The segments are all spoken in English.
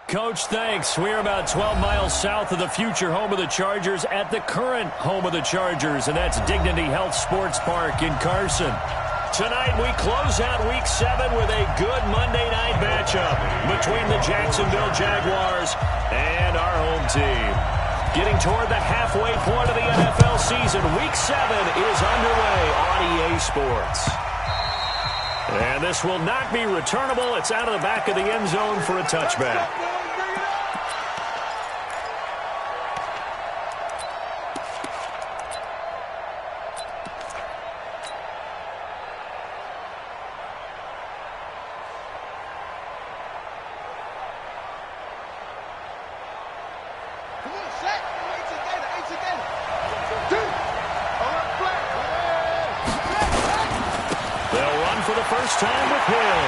Coach, thanks. We're about 12 miles south of the future home of the Chargers at the current home of the Chargers, and that's Dignity Health Sports Park in Carson. Tonight, we close out Week 7 with a good Monday night matchup between the Jacksonville Jaguars and our home team. Getting toward the halfway point of the NFL season, Week 7 is underway on EA Sports. And this will not be returnable. It's out of the back of the end zone for a touchback. Time with Hill.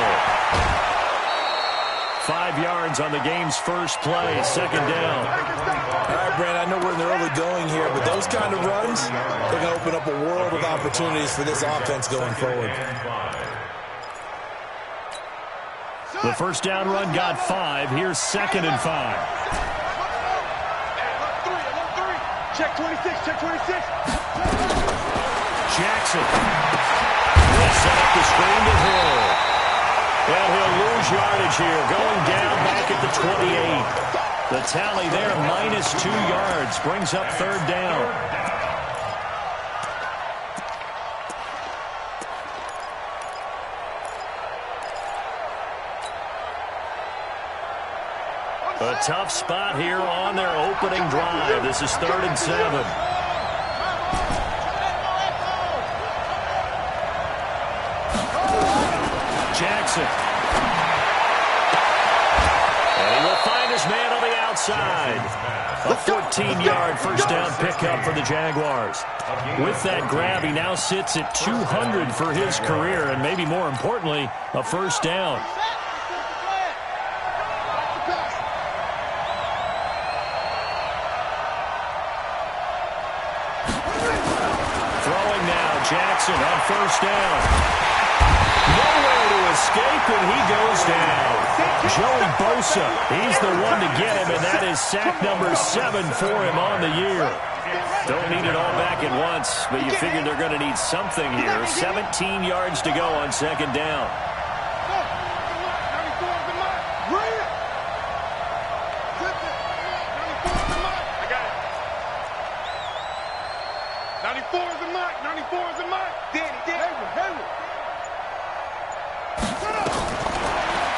5 yards on the game's first play, second down. All right, Brent, I know we're in the early going here, but those kind of runs, they're going to open up a world of opportunities for this offense going forward. The first down run got 5. Here's 2nd and 5. Check 26, check 26. Jackson. They'll set up the screen to Hill. And he'll lose yardage here, going down back at the 28. The tally there, -2 yards, brings up 3rd down. A tough spot here on their opening drive. This is 3rd and 7. Jackson. And he will find his man on the outside. A 14-yard first down pickup for the Jaguars. With that grab, he now sits at 200 for his career, and maybe more importantly, a first down. Throwing now, Jackson on first down. Nowhere to escape, and he goes down. Joey Bosa, he's the one to get him, and that is sack number 7 for him on the year. Don't need it all back at once, but you figure they're going to need something here. 17 yards to go on 2nd down.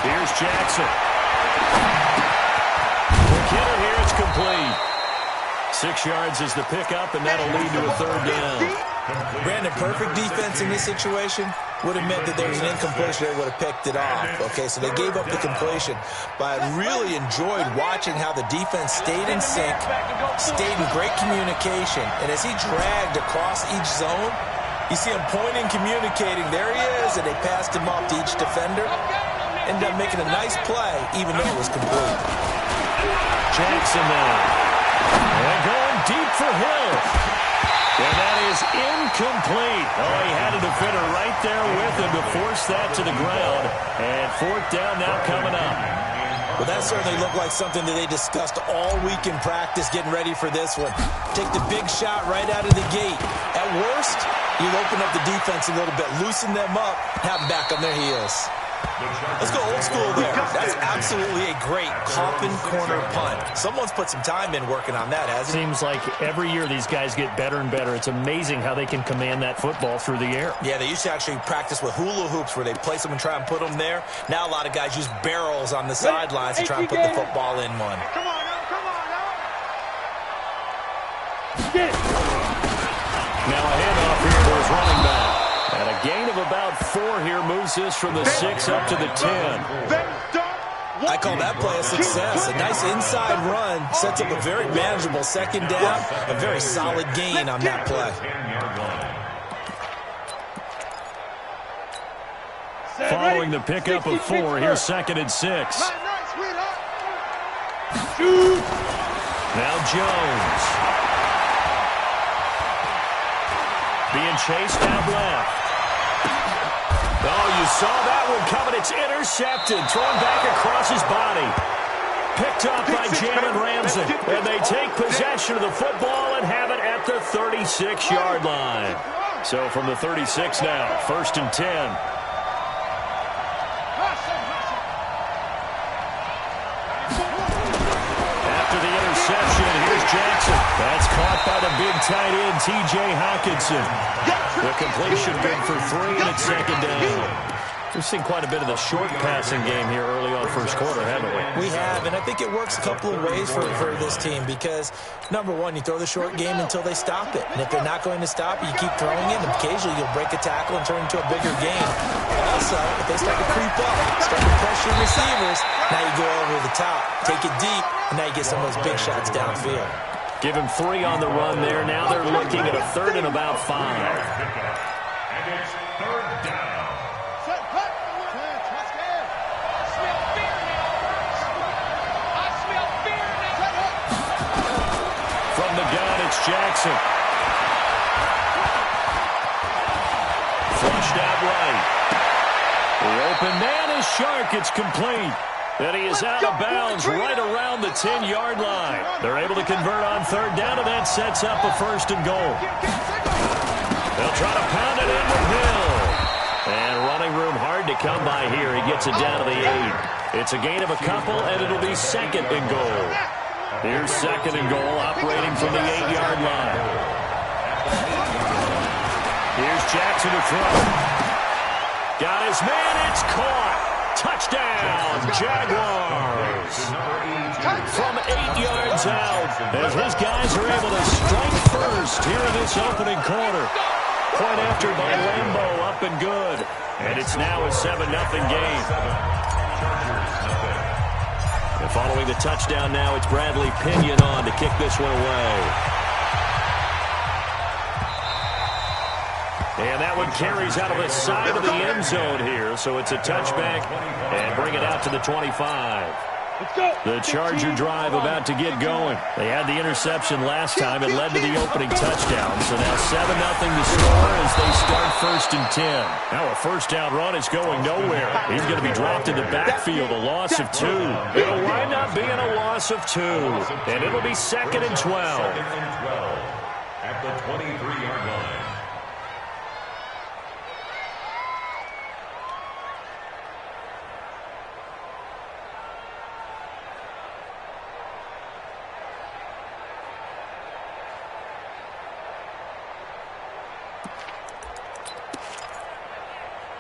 Here's Jackson. The killer here is complete. 6 yards is the pickup, and that'll lead to a 3rd down. Brandon, perfect defense in this situation would have meant that there was an incompletion. They would have picked it off. Okay, so they gave up the completion. But I really enjoyed watching how the defense stayed in sync, stayed in great communication. And as he dragged across each zone, you see him pointing, communicating. There he is, and they passed him off to each defender. Ended up making a nice play, even though it was complete. Jackson now. And going deep for Hill. And that is incomplete. Oh, he had a defender right there with him to force that to the ground. And 4th down now coming up. Well, that certainly looked like something that they discussed all week in practice, getting ready for this one. Take the big shot right out of the gate. At worst, you'll open up the defense a little bit, loosen them up, have them back on their heels. Let's go old school there. That's absolutely a great coffin corner punt. Someone's put some time in working on that, hasn't he? Seems like every year these guys get better and better. It's amazing how they can command that football through the air. Yeah, they used to actually practice with hula hoops where they place them and try and put them there. Now a lot of guys use barrels on the sidelines to try and put the football in one. Come on now, come on now. Now a handoff here to his running back. And a gain of about 4 here moves this from the 6 up to the 10. I call that play a success. A nice inside run sets up a very manageable 2nd down. A very solid gain on that play. Following the pickup of 4, here's 2nd and 6. Now Jones. Being chased out left. Oh, you saw that one coming. It's intercepted. Thrown back across his body. Picked up by Jalen Ramsey. And they take possession of the football and have it at the 36-yard line. So from the 36 now, 1st and 10. Here's Jackson. That's caught by the big tight end, T.J. Hawkinson. The completion good for 3, and it's 2nd down. We've seen quite a bit of the short passing game here early on first quarter, haven't we? We have, and I think it works a couple of ways for this team because, number one, you throw the short game until they stop it. And if they're not going to stop it, you keep throwing it, and occasionally you'll break a tackle and turn it into a bigger game. Also, if they start to creep up, start to pressure receivers, now you go over the top, take it deep, and now you get some of those big shots downfield. Give him 3 on the run there. Now they're looking at a 3rd and about 5. And it's 3rd down. From the gun, it's Jackson. Flushed out right. The open man is Shark. It's complete. And he is out of bounds right around the 10-yard line. They're able to convert on 3rd down, and that sets up a 1st and goal. They'll try to pound it in with Hill. And running room hard to come by here. He gets it down to the 8. It's a gain of a couple, and it'll be 2nd and goal. Here's 2nd and goal, operating from the 8-yard line. Here's Jackson to throw. Got his man, it's caught. Touchdown, Jaguars. From 8 yards out, as his guys are able to strike first here in this opening quarter. Point after by Lambo, up and good. And it's now a 7-0 game. And following the touchdown now, it's Bradley Pinion on to kick this one away. And that one carries out of the side of the end zone here. So it's a touchback and bring it out to the 25. Let's go. The Charger drive about to get going. They had the interception last time. It led to the opening touchdown. So now 7-0 to score as they start 1st and 10. Now a 1st down run is going nowhere. He's going to be dropped in the backfield. A loss of 2. It'll wind up being a loss of 2. And it'll be 2nd and 12. 2nd and 12 at the 23-yard line.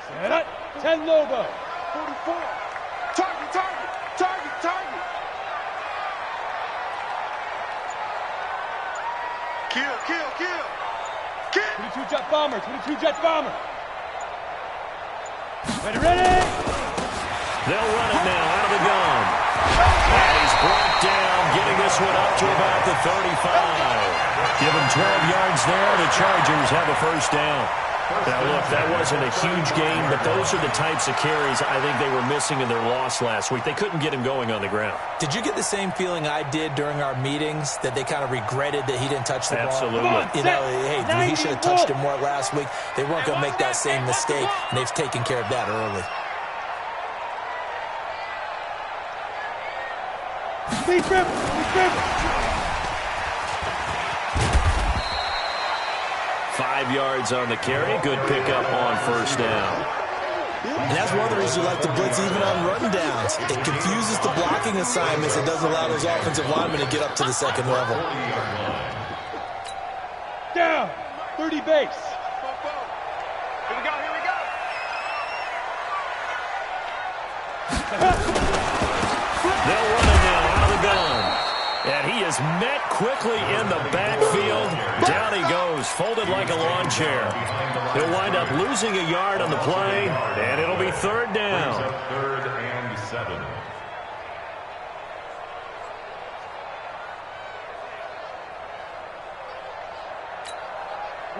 Set up. 10 Lobo. 44. Target, target, target, target. Kill, kill, kill. Kill. 22 jet bomber, 22 jet bomber. Ready, ready. They'll run it now out of the gun. And he's brought down, getting this one up to about the 35. Give him 12 yards there. The Chargers have a 1st down. Now, look, that wasn't a huge game, but those are the types of carries I think they were missing in their loss last week. They couldn't get him going on the ground. Did you get the same feeling I did during our meetings, that they kind of regretted that he didn't touch the ball? Absolutely. You know, hey, he should have touched it more last week. They weren't going to make that same mistake, and they've taken care of that early. Speed dribble, speed dribble. 5 yards on the carry. Good pickup on 1st down. And that's one of the reasons you like to blitz even on run downs. It confuses the blocking assignments. It doesn't allow those offensive linemen to get up to the 2nd level. Down. 30 base. Here we go, here we go. They'll run it now out of the gun. And he is met quickly in the backfield. Down he goes, folded like a lawn chair. He'll wind up losing a yard on the play, and it'll be 3rd down. 3rd and 7.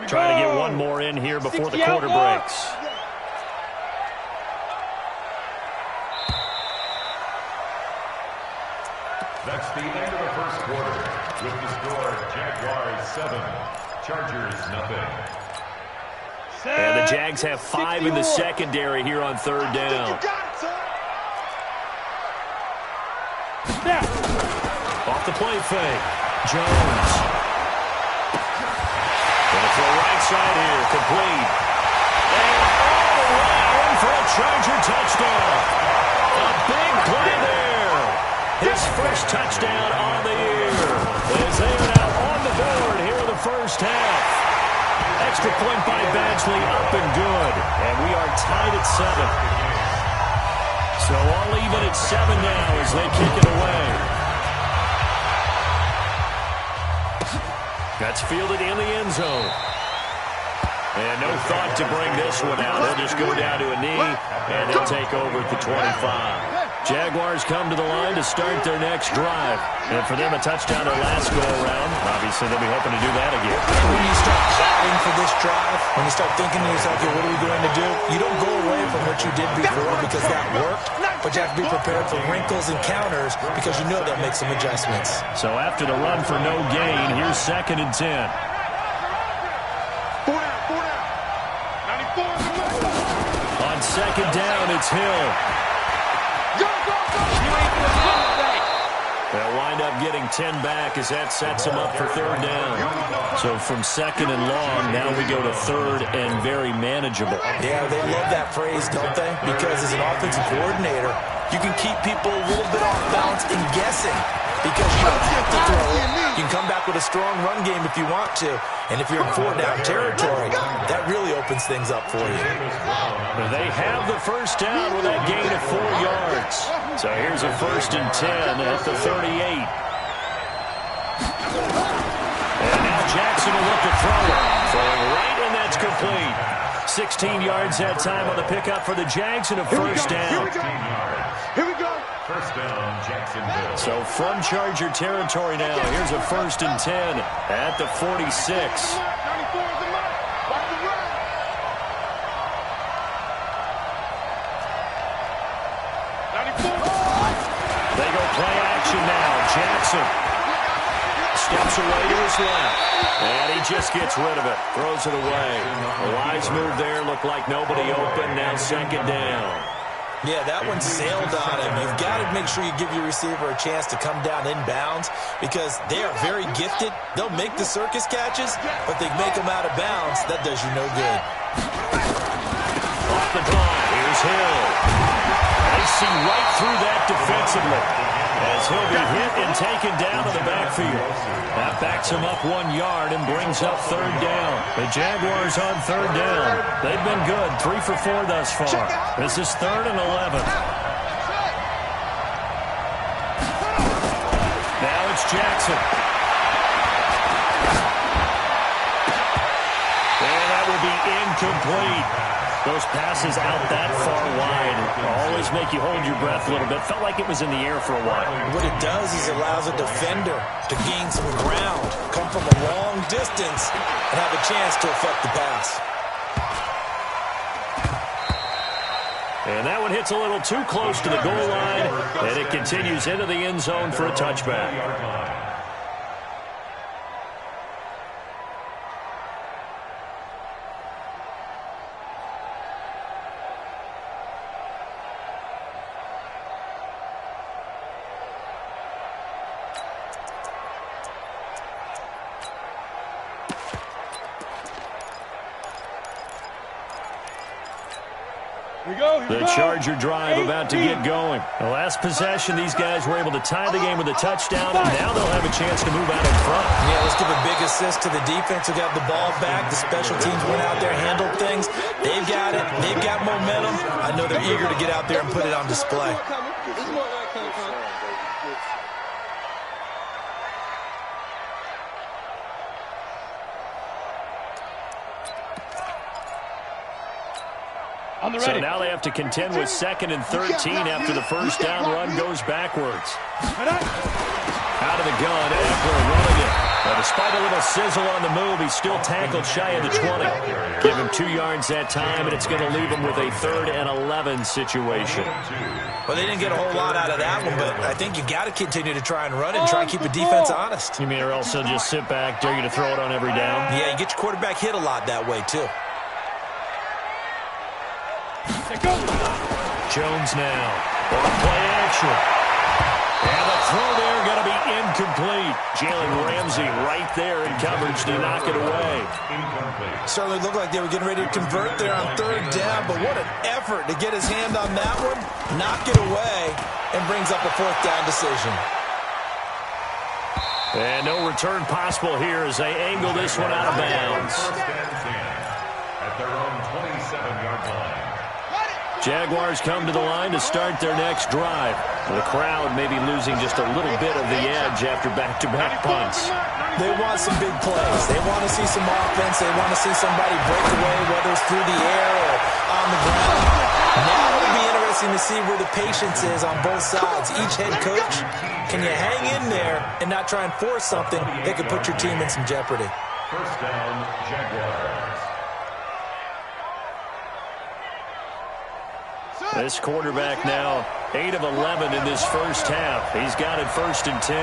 Trying to get one more in here before the quarter breaks. That's the end of the 1st quarter. With the score, Jaguars 7, Chargers 0. And the Jags have 5 in the secondary here on 3rd down. Now. Off the play fake. Jones. Going for a right side here. Complete. And all the way in for a Charger touchdown. A big play there. His first touchdown on the year. As they are now on the board here in the first half. Extra point by Badgley, up and good. And we are tied at 7. So all even at 7 now as they kick it away. That's fielded in the end zone. And no thought to bring this one out. They'll just go down to a knee, and they'll take over at the 25. Jaguars come to the line to start their next drive. And for them, a touchdown their last go-around. Obviously, they'll be hoping to do that again. When you start plotting for this drive, when you start thinking to yourself, okay, what are we going to do? You don't go away from what you did before because that worked, but you have to be prepared for wrinkles and counters because you know they'll make some adjustments. So after the run for no gain, here's 2nd and 10. 4 down. 94 is the middle. On 2nd down, it's Hill. Go, go, go. You ain't doing nothing today. They'll wind up getting 10 back as that sets them up for 3rd down. So from 2nd and long, now we go to 3rd and very manageable. Yeah, they love that phrase, don't they? Because as an offensive coordinator, you can keep people a little bit off balance and guessing because you don't have to throw it. You can come back with a strong run game if you want to. And if you're in 4-down territory, that really opens things up for you. They have the first down with that gain of 4 yards. So here's a 1st and 10 at the 38. And now Jackson will look to throw it. Throwing right, and that's complete. 16 yards that time on the pickup for the Jags and a first down. Here we go. First down, Jacksonville. So from Charger territory now, here's a 1st and 10 at the 46. 94 is the middle. Watch the run. 94. They go play action now. Jackson steps away to his left. And he just gets rid of it. Throws it away. A wise move there. Looked like nobody open. Now 2nd down. Yeah, that one sailed on him. You've got to make sure you give your receiver a chance to come down inbounds because they are very gifted. They'll make the circus catches, but they make them out of bounds. That does you no good. Off the drive, here's Hill. They see right through that defensively as he'll be hit and taken down to the backfield. That backs him up 1 yard and brings up 3rd down. The Jaguars on 3rd down. They've been good, 3 for 4 thus far. This is 3rd and 11. Now it's Jackson. And that will be incomplete. Those passes out that far wide always make you hold your breath a little bit. Felt like it was in the air for a while. What it does is it allows a defender to gain some ground, come from a long distance, and have a chance to affect the pass. And that one hits a little too close to the goal line, and it continues into the end zone for a touchback. The Charger drive about to get going. The last possession, these guys were able to tie the game with a touchdown, and now they'll have a chance to move out in front. Yeah, let's give a big assist to the defense who got the ball back. The special teams went out there, handled things. They've got it. They've got momentum. I know they're eager to get out there and put it on display. So now they have to contend with 2nd and 13 after the first down run goes backwards. Out of the gun, Eckler running it. But despite a little sizzle on the move, he's still tackled shy of the 20. Give him 2 yards that time, and it's going to leave him with a 3rd and 11 situation. Well, they didn't get a whole lot out of that one, but I think you got to continue to try and run it and try and keep the defense honest. You mean or else they'll just sit back, dare you to throw it on every down? Yeah, you get your quarterback hit a lot that way, too. Jones now. On play action. And the Throw there going to be incomplete. Jalen Ramsey right there in coverage to knock it away. Certainly looked like they were getting ready to convert there on third down, but what an effort to get his hand on that one, knock it away, and brings up a fourth down decision. And no return possible here as they angle this one out of bounds. At their own 27-yard line. Jaguars come to the line to start their next drive. The crowd may be losing just a little bit of the edge after back-to-back punts. They want some big plays. They want to see some offense. They want to see somebody break away, whether it's through the air or on the ground. Now it'll be interesting to see where the patience is on both sides. Each head coach, can you hang in there and not try and force something that could put your team in some jeopardy? First down, Jaguars. This quarterback now 8 of 11 in this first half. He's got it 1st and 10.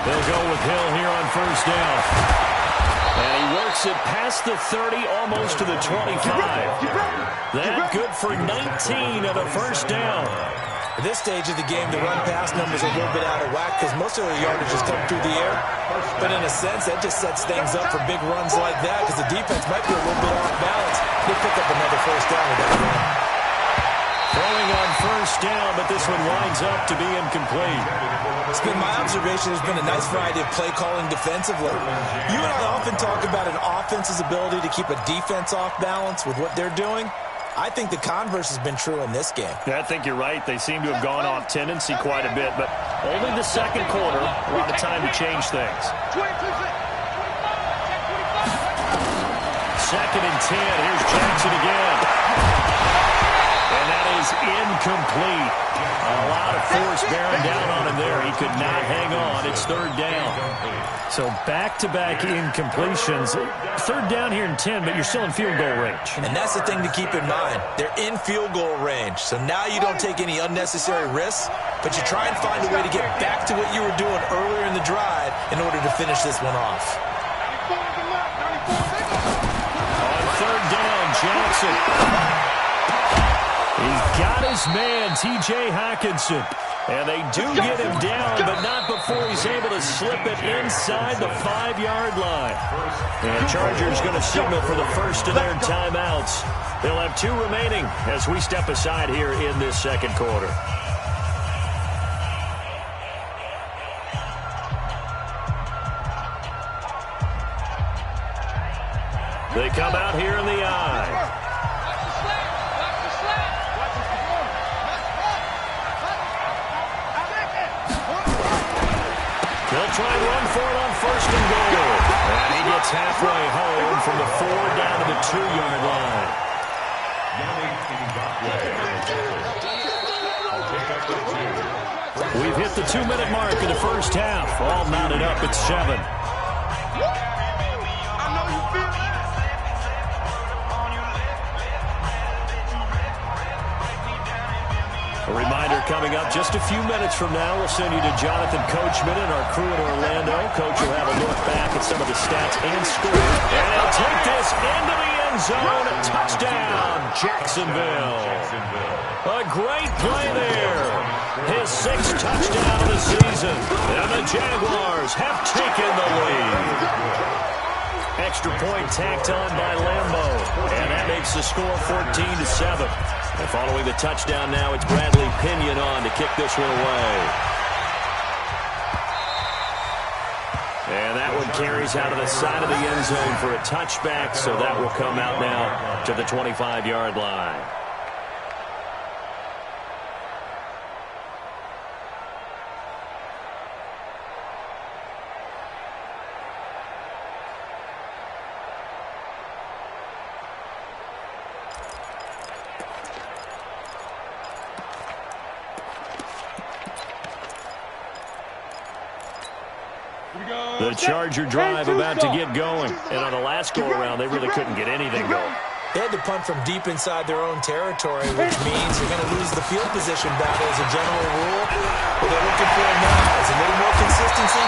They'll go with Hill here on first down. And he works it past the 30, almost to the 25. That good for 19 of the first down. At this stage of the game, the run-pass numbers are a little bit out of whack because most of the yardage has come through the air. But in a sense, that just sets things up for big runs like that because the defense might be a little bit off balance. They pick up another first down with that run. Throwing on first down, but this one winds up to be incomplete. It's been my observation there's been a nice variety of play calling defensively. You and I often talk about an offense's ability to keep a defense off balance with what they're doing. I think the converse has been true in this game. Yeah, I think you're right. They seem to have gone off tendency quite a bit, but only the second quarter, a lot of time to change things. 2nd and 10. Here's Jackson again. And that is incomplete. A lot of force bearing down on him there. He could not hang on. It's 3rd down. So back-to-back incompletions. 3rd down here in 10, but you're still in field goal range. And that's the thing to keep in mind. They're in field goal range. So now you don't take any unnecessary risks, but you try and find a way to get back to what you were doing earlier in the drive in order to finish this one off. On 3rd down, Jackson. He's got his man, T.J. Hockenson. And they do get him down, but not before he's able to slip it inside the 5-yard line. And the Chargers going to signal for the first of their timeouts. They'll have 2 remaining as we step aside here in this second quarter. They come out here in the eye. They'll try and run for it on 1st and goal. And he gets halfway home from the 4 down to the 2-yard line. We've hit the 2-minute mark in the first half. All mounted up at 7. A reminder coming up just a few minutes from now. We'll send you to Jonathan Coachman and our crew in Orlando. Coach will have a look back at some of the stats and scores. And he'll take this into the end zone. Touchdown, Jacksonville. A great play there. His 6th touchdown of the season. And the Jaguars have taken the lead. Extra point tacked on by Lambo. And that makes the score 14-7. And following the touchdown now, it's Bradley Pinion on to kick this one away. And that one carries out of the side of the end zone for a touchback, so that will come out now to the 25-yard line. The Charger drive about to get going. And on the last go-around, they really couldn't get anything going. They had to punt from deep inside their own territory, which means they're going to lose the field position battle as a general rule. What they're looking for now is a little more consistency,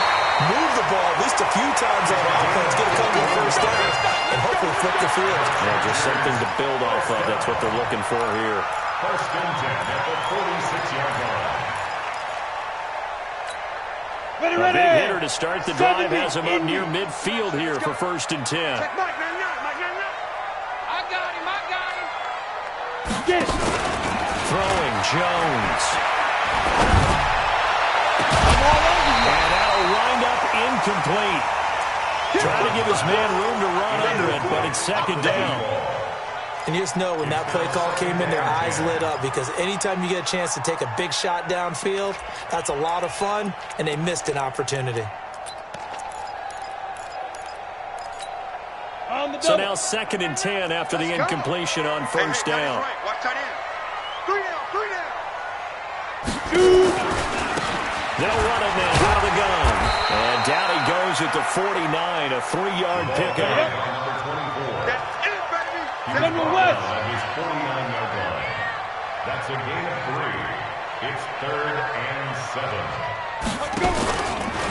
move the ball at least a few times on offense, get a couple of first downs, and hopefully flip the field. Yeah, just something to build off of. That's what they're looking for here. 1st and 10 at the 46-yard line. A big hitter to start the drive has him up near midfield here for 1st and 10. I got him. Get it. Throwing Jones. And that'll wind up incomplete. Trying to give his man room to run under it, but it's 2nd down. And you just know when that play call came in, their eyes lit up, because anytime you get a chance to take a big shot downfield, that's a lot of fun, and they missed an opportunity. So now 2nd and 10 after the incompletion on 1st down. Watch tight end. 3 down. They'll run it now out of the gun. And down he goes at the 49, a 3-yard pickup. That's it, baby. Samuel West. His 49-yard line. That's a gain of 3. It's 3rd and 7.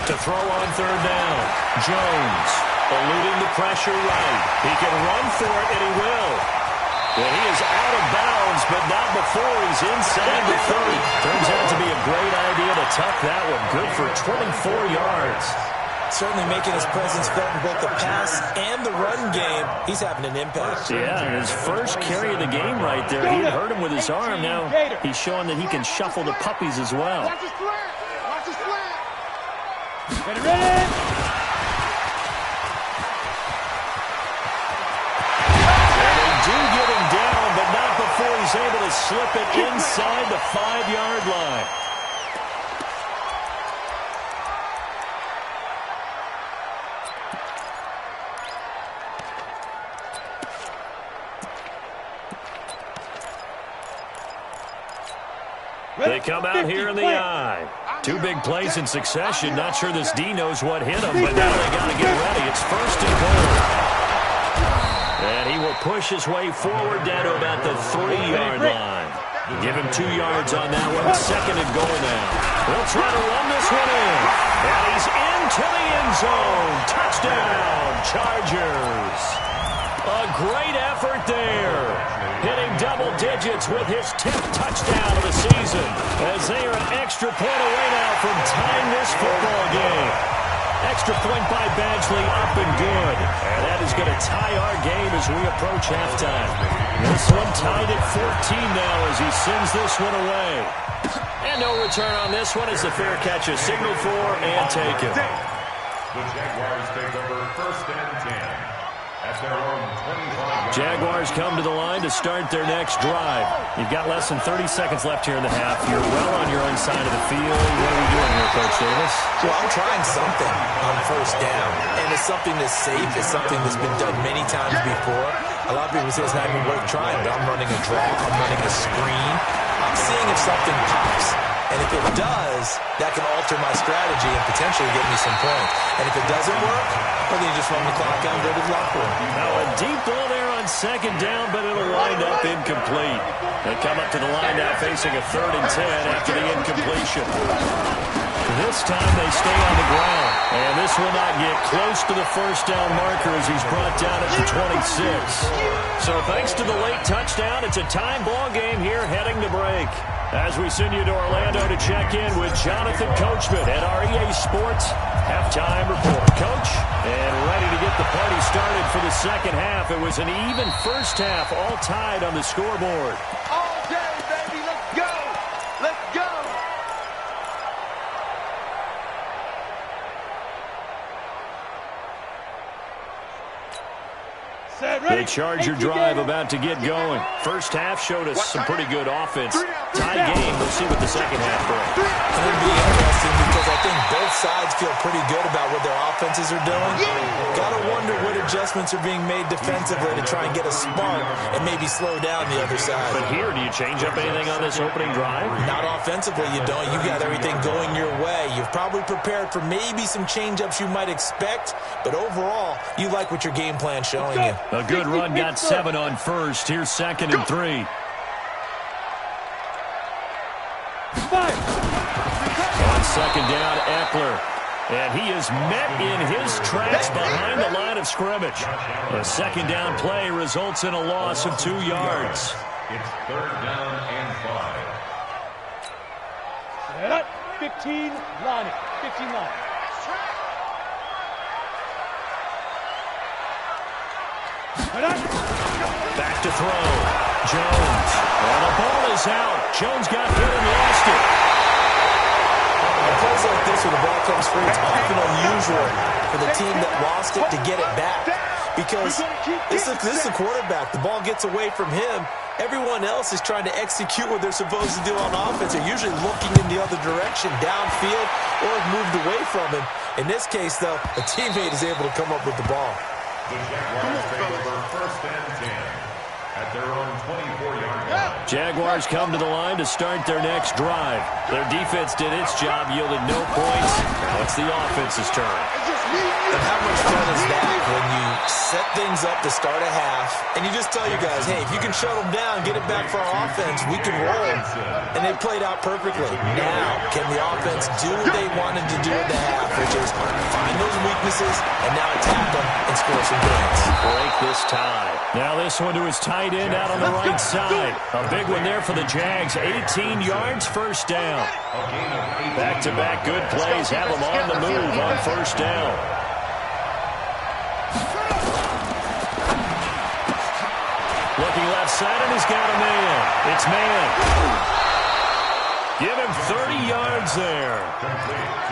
To throw on 3rd down. Jones eluding the pressure right. He can run for it, and he will. And he is out of bounds, but not before he's inside the 30. Turns out to be a great idea to tuck that one. Good for 24 yards. Certainly making his presence felt in both the pass and the run game. He's having an impact. Yeah, his first carry of the game right there. He had hurt him with his arm. Now he's showing that he can shuffle the puppies as well. Watch his slant. Ready. Do get him down, but not before he's able to slip it inside the 5-yard line. They come out here in the I. 2 big plays in succession. Not sure this D knows what hit him, but now they got to get ready. It's 1st and goal. And he will push his way forward down to about the 3-yard line. Give him 2 yards on that one. 2nd and goal now. They'll try to run this one in. And he's into the end zone. Touchdown, Chargers. A great effort there. Hitting double digits with his 10th touchdown of the season. As they are an extra point away now from tying this football game. Extra point by Badgley, up and good. And that is going to tie our game as we approach halftime. This one tied at 14 now as he sends this one away. And no return on this one as the fair catch is signaled for and taken. The Jaguars take over 1st and 10. At their own 25. Jaguars come to the line to start their next drive. You've got less than 30 seconds left here in the half. You're well on your own side of the field. What are we doing here, Coach Davis? Well, I'm trying something on 1st down, and it's something that's safe. It's something that's been done many times before. A lot of people say it's not even worth trying, but I'm running a draw. I'm running a screen. I'm seeing if something pops. And if it does, that can alter my strategy and potentially get me some points. And if it doesn't work, well, then you just run the clock out and go to the locker room. Now a deep ball there on 2nd down, but it'll wind up incomplete. They come up to the line now facing a 3rd and 10 after the incompletion. This time they stay on the ground. And this will not get close to the 1st down marker as he's brought down at the 26. So thanks to the late touchdown, it's a time ball game here heading to break. As we send you to Orlando to check in with Jonathan Coachman at our EA Sports Halftime Report. Coach, and ready to get the party started for the 2nd half. It was an even 1st half, all tied on the scoreboard. All day, baby. Let's go. Let's go. The Charger drive about to get going. 1st half showed us some pretty good offense. Tie game. We'll see what the 2nd half brings. It'll be interesting because I think both sides feel pretty good about what their offenses are doing. Gotta wonder what adjustments are being made defensively to try and get a spark and maybe slow down the other side. But here, do you change up anything on this opening drive? Not offensively, you don't. You got everything going your way. You've probably prepared for maybe some change-ups you might expect, but overall, you like what your game plan's showing you. A good run, got 7 on 1st. Here's 2nd and 3. On 2nd down, Eckler. And he is met in his tracks behind the line of scrimmage. A 2nd down play results in a loss of 2 yards. It's 3rd down and 5. Set up. 15, Lonnie. 59. Back to throw. Jones. And the ball is out. Jones got hit and lost it. In plays like this, when the ball comes free, it's often unusual for the team that lost it to get it back. Because this is a quarterback. The ball gets away from him. Everyone else is trying to execute what they're supposed to do on offense. They're usually looking in the other direction, downfield, or have moved away from him. In this case, though, a teammate is able to come up with the ball. The Jaguars take over first and 10 at their own 24-yard line. Jaguars come to the line to start their next drive. Their defense did its job, yielded no points. Now it's the offense's turn. And how much fun is that when you set things up to start a half and you just tell your guys, hey, if you can shut them down, get it back for our offense, we can roll. And they played out perfectly. Now, can the offense do what they wanted to do in the half, which is find those weaknesses and now attack them and score some points. Break this tie. Now this one to his tight end out on the right side. A big one there for the Jags. 18 yards, first down. Back-to-back good plays have them on the move on first down. Looking left side, and he's got a man. It's man. Give him 30 yards there.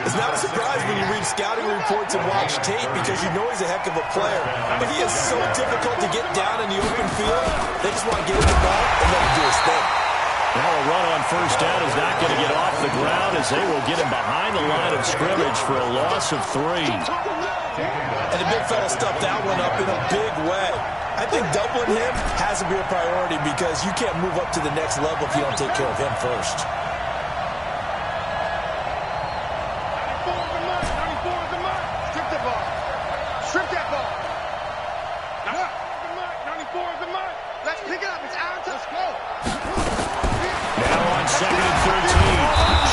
It's not a surprise when you read scouting reports and watch tape because you know he's a heck of a player. But he is so difficult to get down in the open field. They just want to get him the ball and let him do his thing. Now a run on first down is not going to get off the ground as they will get him behind the line of scrimmage for a loss of 3. And the big fella stuffed that one up in a big way. I think doubling him has to be a priority because you can't move up to the next level if you don't take care of him first. 94 is the mark. 94 is the mark. Strip the ball. Strip that ball. 94 is the mark. Let's pick it up. It's out. Let's go. Now on second and 13.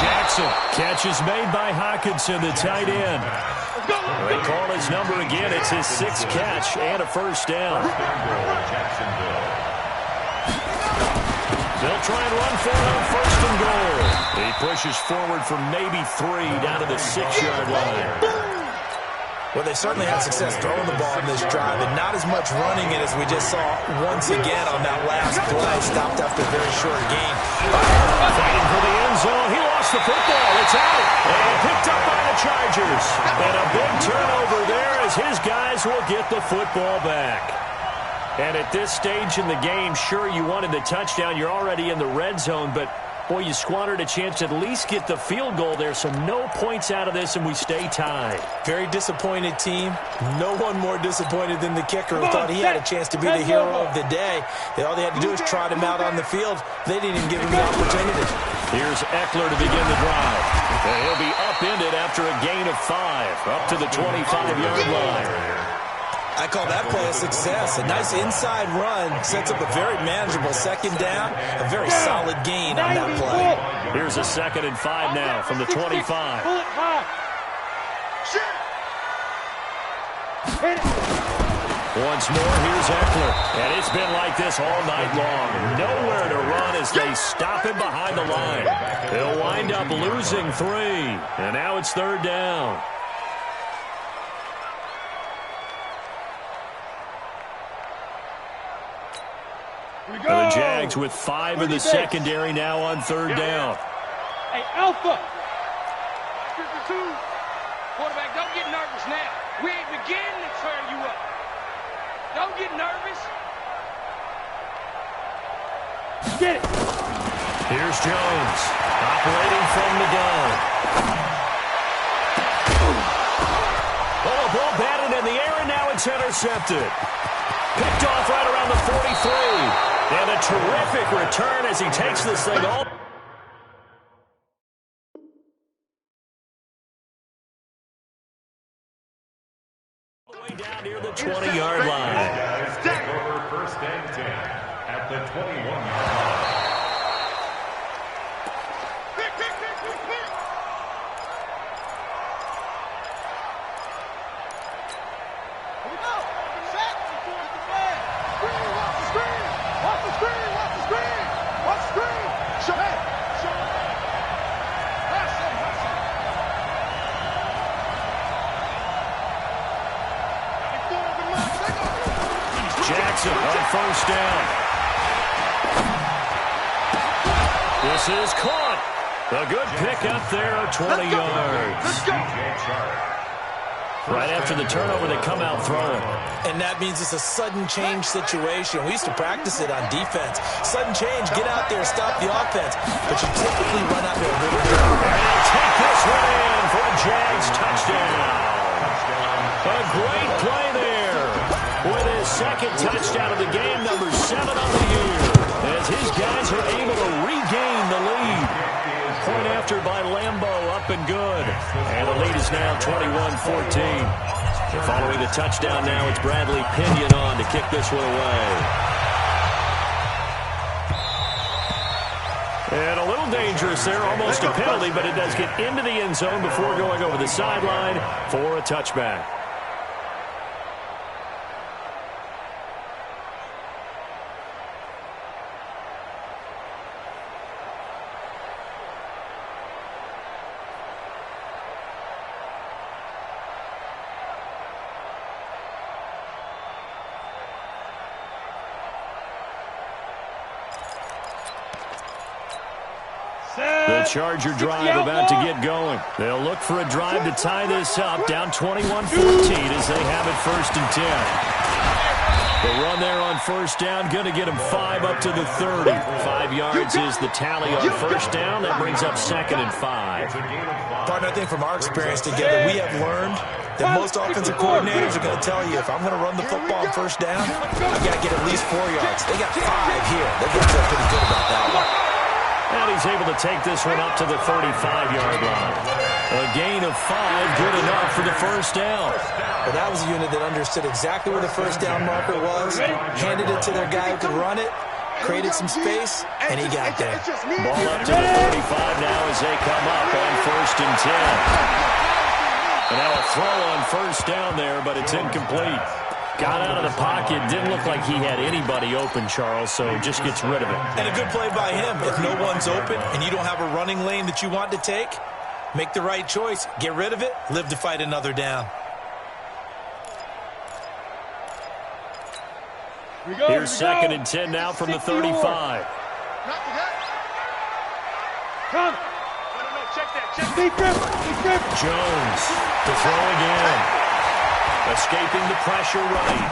Jackson. Catch is made by Hawkinson, the tight end. They call his number again. It's his 6th catch and a first down. They'll try and run for it on first and goal. He pushes forward for maybe 3 down to the 6-yard line. Well, they certainly had success throwing the ball in this drive, and not as much running it as we just saw once again on that last play. Stopped after a very short gain. Fighting for the end zone. He lost the football. It's out. And picked up by the Chargers. And a big turnover there as his guys will get the football back. And at this stage in the game, sure, you wanted the touchdown. You're already in the red zone, but boy, you squandered a chance to at least get the field goal there, so no points out of this, and we stay tied. Very disappointed team. No one more disappointed than the kicker who thought he had a chance to be the hero of the day. All they had to do was trot him out on the field. They didn't even give him the opportunity. Here's Eckler to begin the drive. And he'll be upended after a gain of 5, up to the 25-yard line. I call that play a success. A nice inside run sets up a very manageable second down. A very solid gain on that play. Here's a 2nd and 5 now from the 25. Once more, here's Eckler. And it's been like this all night long. Nowhere to run as they stop him behind the line. They'll wind up losing 3. And now it's 3rd down. The Jags with 5 in the secondary now on 3rd down. Hey, Alpha. 52. Quarterback, don't get nervous now. We ain't beginning to turn you up. Don't get nervous. Get it. Here's Jones, operating from the gun. Oh, a ball batted in the air, and now it's intercepted. Picked off right around the 43. And a terrific return as he takes this thing all the way down near the 20-yard line. Take over first and 10 at the 21-yard line. Jackson on first down. This is caught. A good pickup there, 20 yards. Let's go. Right after the turnover, they come out throwing. And that means it's a sudden change situation. We used to practice it on defense. Sudden change, get out there, stop the offense. But you typically run out there a little bit. And take this one in for a Jags touchdown. A great play there with his second touchdown of the game, number 7 on the year, as his guys are able to regain the lead. Point after by Lambo, up and good. And the lead is now 21-14. Following the touchdown now, it's Bradley Pinion on to kick this one away. And a little dangerous there, almost a penalty, but it does get into the end zone before going over the sideline for a touchback. The Charger drive about to get going. They'll look for a drive to tie this up, down 21-14 as they have it 1st and 10. The run there on first down, going to get them 5 up to the 30. 5 yards is the tally on first down. That brings up 2nd and 5. Partner, I think from our experience together, we have learned that most offensive coordinators are going to tell you, if I'm going to run the football on first down, I've got to get at least 4 yards. They got 5 here. They're going to feel pretty good about that one. And he's able to take this one up to the 35-yard line. A gain of 5, good enough for the first down. Well, that was a unit that understood exactly where the first down marker was, handed it to their guy who could run it, created some space, and he got there. Ball up to the 35 now as they come up on 1st and 10. And now a throw on first down there, but it's incomplete. Got out of the pocket. Didn't look like he had anybody open, Charles, so just gets rid of it. And a good play by him. If no one's open and you don't have a running lane that you want to take, make the right choice. Get rid of it. Live to fight another down. Here's 2nd and 10 now from the 35. Come. No, check that. Deep grip. Jones to throw again. Escaping the pressure right.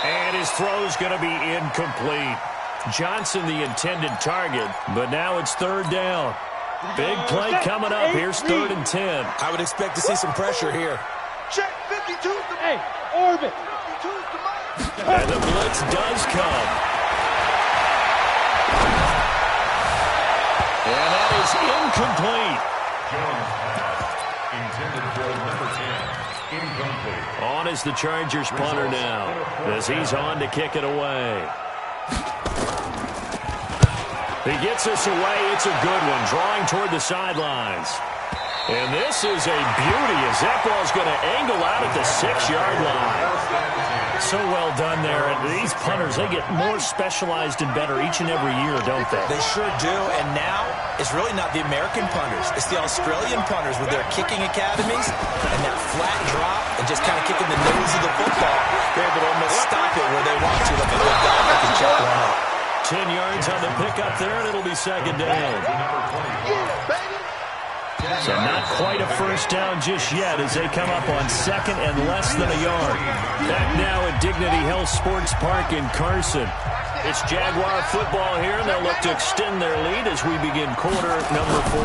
And his throw's going to be incomplete. Johnson the intended target, but now it's 3rd down. Big play coming up. Here's 3rd and 10. I would expect to see some pressure here. Check 52's the hey, orbit. 52's the mic. And the blitz does come. And that is incomplete. Intended for number 10. Incomplete. On is the Chargers punter now, as he's on to kick it away. He gets us away. It's a good one, drawing toward the sidelines. And this is a beauty as that ball's going to angle out at the 6-yard line. So well done there. And these punters, they get more specialized and better each and every year, don't they? They sure do. And now it's really not the American punters. It's the Australian punters with their kicking academies and that flat drop and just kind of kicking the nose of the football. They're able to almost stop it where they want to. Like a good guy that can check one out. 10 yards on the pickup there, and it'll be 2nd down. So not quite a first down just yet as they come up on 2nd and less than a yard. Back now at Dignity Health Sports Park in Carson. It's Jaguar football here, and they'll look to extend their lead as we begin quarter number 4.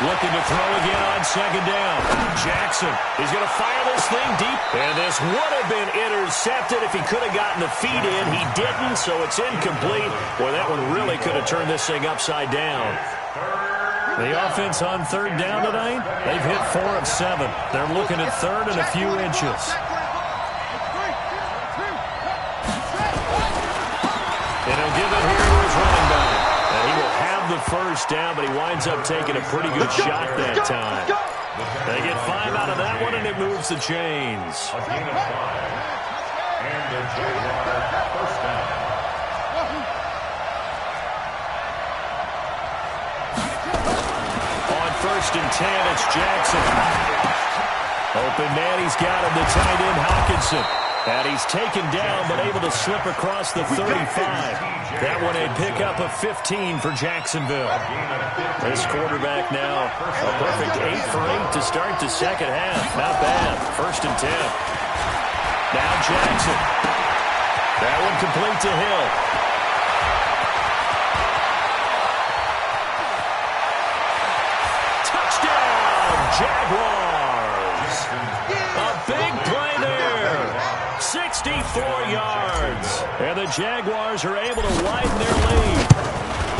Looking to throw again on 2nd down. Jackson is going to fire this thing deep. And this would have been intercepted if he could have gotten the feet in. He didn't, so it's incomplete. Boy, that one really could have turned this thing upside down. The offense on 3rd down tonight, they've hit 4 of 7. They're looking at 3rd and a few inches. And he'll give it here to his running back. And he will have the first down, but he winds up taking a pretty good shot that time. They get 5 out of that one, and it moves the chains. A gain of 5. And the Jaguars first down. On 1st and 10, it's Jackson. Open man, he's got him, the tight end, Hawkinson. And he's taken down, but able to slip across the 35. That one a pickup of 15 for Jacksonville. This quarterback now a perfect 8 for 8 to start the second half. Not bad. 1st and 10. Now Jackson. That one complete to Hill. Touchdown, Jaguars. A big play there. 64 yards. And the Jaguars are able to widen their lead.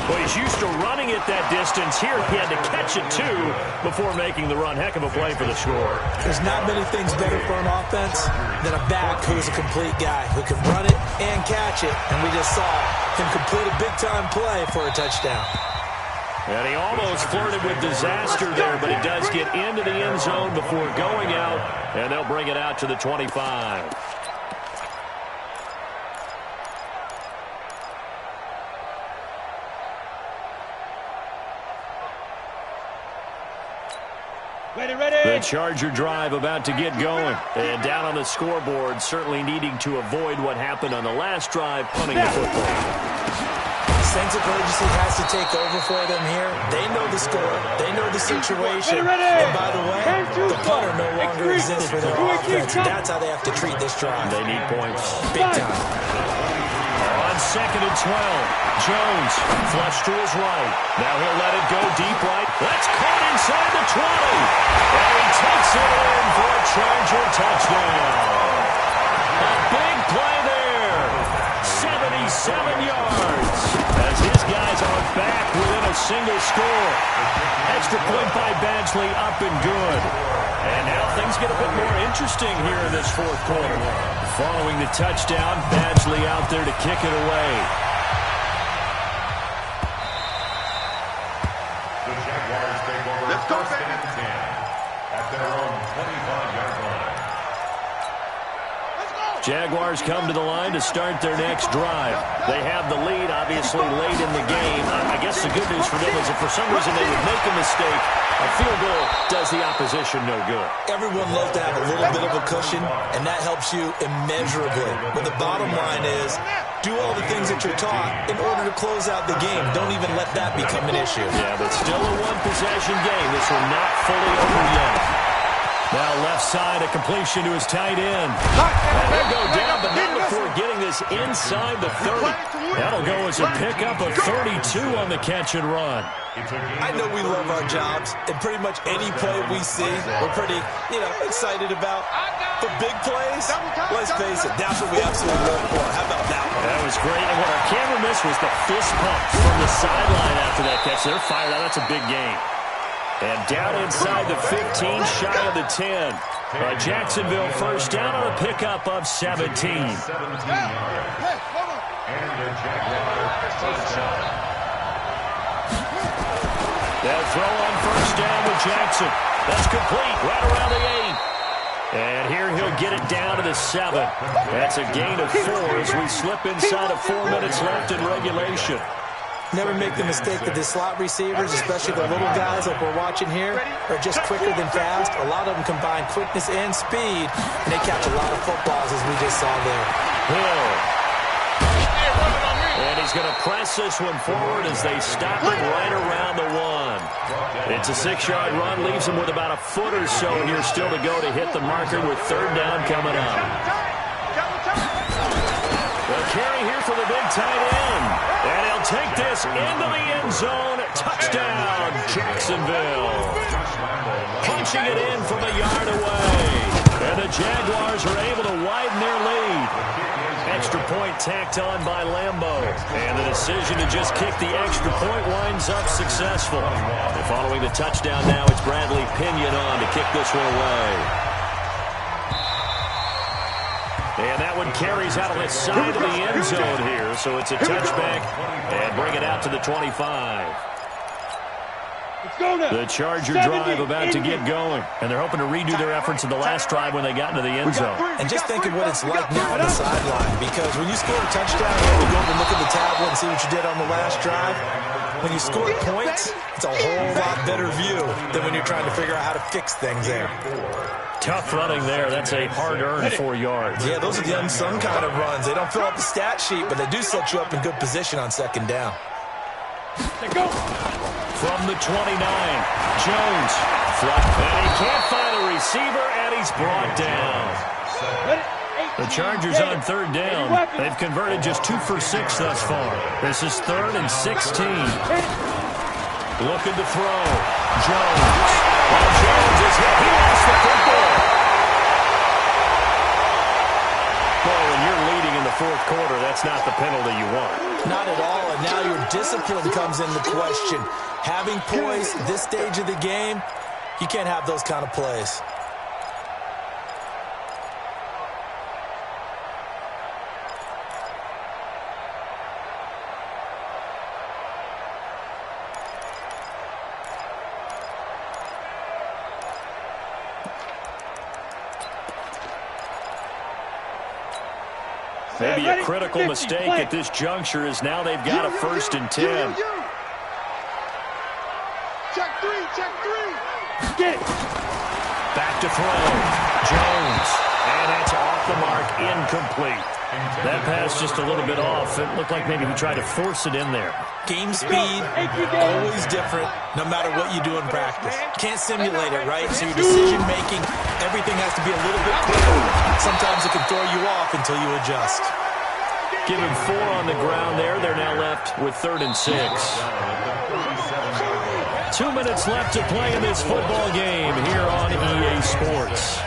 Well, he's used to running it that distance. Here he had to catch it, too, before making the run. Heck of a play for the score. There's not many things better for an offense than a back who's a complete guy who can run it and catch it. And we just saw him complete a big-time play for a touchdown. And he almost flirted with disaster there, but he does get into the end zone before going out, and they'll bring it out to the 25. The Charger drive about to get going. And down on the scoreboard, certainly needing to avoid what happened on the last drive, punting the football. Sense of urgency has to take over for them here. They know the score. They know the situation. And by the way, the punter no longer exists for their offense. That's how they have to treat this drive. They need points. Big time. On 2nd and 12, Jones flush to his right. Now he'll let it go deep right. That's caught inside the 20. And he takes it in for a Charger touchdown. A big play there. 77 yards. As his guys are back within a single score. Extra point by Badgley up and good. And now things get a bit more interesting here in this 4th quarter. Following the touchdown, Badgley out there to kick it away. The Jaguars take over 1st and 10 at their own 25-yard line. Jaguars come to the line to start their next drive. They have the lead, obviously, late in the game. I guess the good news for them is if for some reason they would make a mistake, a field goal does the opposition no good. Everyone loves to have a little bit of a cushion, and that helps you immeasurably. But the bottom line is, do all the things that you're taught in order to close out the game. Don't even let that become an issue. Yeah, but still a one-possession game. This one not fully over yet. Now left side, a completion to his tight end. And he'll go down, but not before getting this inside the 30. That'll go as a pickup of 32 on the catch and run. I know we love our jobs, and pretty much any play we see, we're pretty, excited about. But big plays, let's face it, that's what we absolutely love for. How about that one? That was great, and what our camera missed was the fist pump from the sideline after that catch. They're fired out. That's a big game. And down inside the 15, shy of the 10. Jacksonville first down on a pickup of 17. 17 yards. And the Jaguars first down. They'll throw on first down with Jackson. That's complete, right around the 8. And here he'll get it down to the 7. That's a gain of 4 as we slip inside of 4 minutes left in regulation. Never make the mistake that the slot receivers, especially the little guys like we're watching here, are just quicker than fast. A lot of them combine quickness and speed, and they catch a lot of footballs, as we just saw there. Hill. And he's going to press this one forward as they stop it right around the 1. It's a 6-yard run, leaves him with about a foot or so here still to go to hit the marker with 3rd down coming up. The carry here for the big tight end. And he'll take this into the end zone. Touchdown, Jacksonville. Punching it in from a yard away. And the Jaguars are able to widen their lead. Extra point tacked on by Lambeau. And the decision to just kick the extra point winds up successful. And following the touchdown now, it's Bradley Pinion on to kick this one away. And that one carries out of the side of the end zone here. So it's a touchback and bring it out to the 25. The Charger drive about to get going. And they're hoping to redo their efforts in the last drive when they got into the end zone. And just think of what it's like now on the sideline. Because when you score a touchdown, you have to go over and look at the tablet and see what you did on the last drive. When you score points, it's a whole lot better view than when you're trying to figure out how to fix things there. Tough running there. That's a hard-earned 4 yards. Yeah, those are the unsung kind of runs. They don't fill out the stat sheet, but they do set you up in good position on second down. Go. From the 29, Jones. And he can't find a receiver, and he's brought down. The Chargers on third down. They've converted just 2 for 6 thus far. This is 3rd and 16. Looking to throw. Jones. Well, Jones is hit. He lost the football. Boy, when you're leading in the 4th quarter, that's not the penalty you want. Not at all, and now your discipline comes into question. Having poise at this stage of the game, you can't have those kind of plays. Maybe a critical mistake at this juncture is now they've got a 1st and 10. Check 3, check 3. Get it. Back to throw. Jones. And that's off the mark, incomplete. That pass just a little bit off. It looked like maybe he tried to force it in there. Game speed, always different, no matter what you do in practice. Can't simulate it, right? So your decision-making, everything has to be a little bit quicker. Sometimes it can throw you off until you adjust. Give him 4 on the ground there. They're now left with 3rd and 6. 2 minutes left to play in this football game here on EA Sports.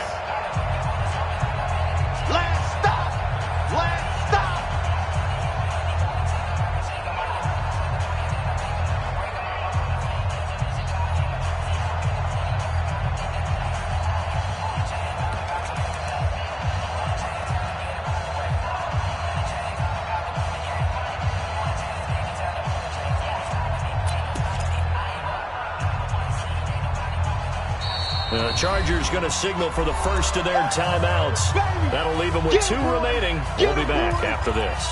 The Chargers going to signal for the first of their timeouts. That'll leave them with 2 remaining. We'll be back after this.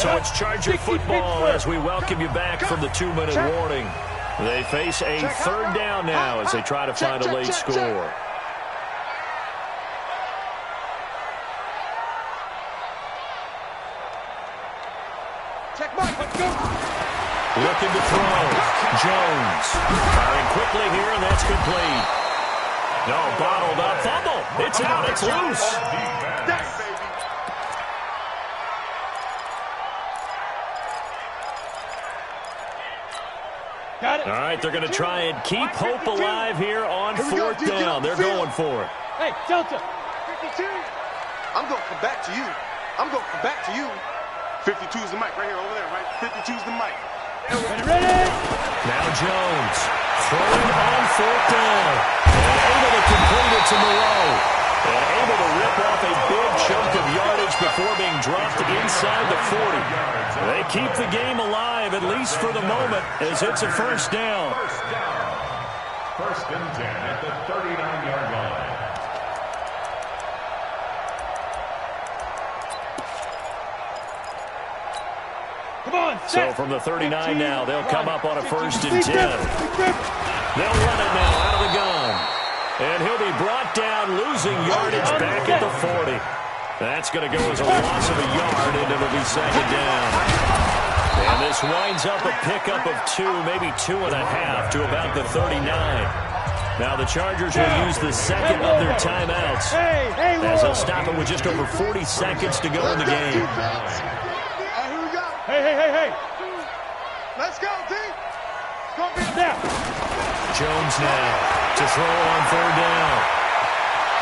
So it's Charger football as we welcome you back from the 2-minute warning. They face a 3rd down now as they try to find a late score. Looking to throw. Jones. Firing quickly here, and that's complete. No, bottled up. Fumble. It's out. It's loose. Got it. All right, they're going to try and keep hope alive here on 4th down. They're going for it. Hey, Delta. 52. I'm going to come back to you. I'm going to come back to you. 52 is the mic right here over there, right? 52 is the mic. Ready? Now Jones throwing on 4th down. And able to complete it to Moreau. And able to rip off a big chunk of yardage before being dropped inside the 40. They keep the game alive, at least for the moment, as it's a 1st down. 1st and 10 at the 39-yard line. So from the 39 now, they'll come up on a 1st and 10. They'll run it now out of the gun. And he'll be brought down, losing yardage back at the 40. That's going to go as a loss of a yard, and it'll be 2nd down. And this winds up a pickup of 2, maybe 2.5 to about the 39. Now the Chargers will use the 2nd of their timeouts as they'll stop it with just over 40 seconds to go in the game. Hey. Let's go, team. Now. Jones now to throw on 3rd down.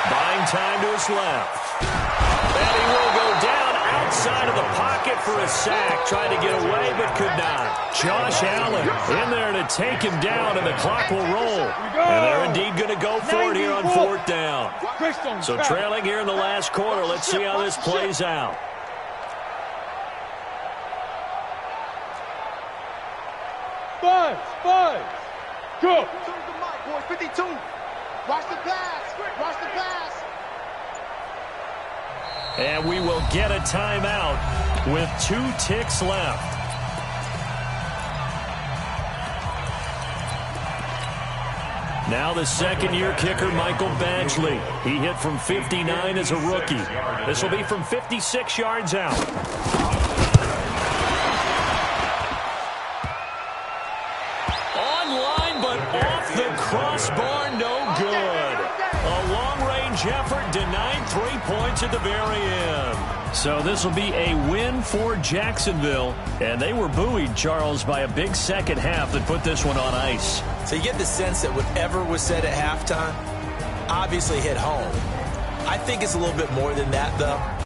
Buying time to his left. And he will go down outside of the pocket for a sack. Tried to get away, but could not. Josh Allen in there to take him down, and the clock will roll. And they're indeed going to go for it here on 4th down. So trailing here in the last quarter. Let's see how this plays out. Buzz. Go. 52's the mic, boys. 52. Watch the pass. Watch the pass. And we will get a timeout with 2 ticks left. Now the second-year kicker, Michael Badgley. He hit from 59 as a rookie. This will be from 56 yards out. Online, but off the crossbar, no good. A long-range effort denied 3 points at the very end. So this will be a win for Jacksonville. And they were buoyed, Charles, by a big second half that put this one on ice. So you get the sense that whatever was said at halftime obviously hit home. I think it's a little bit more than that, though.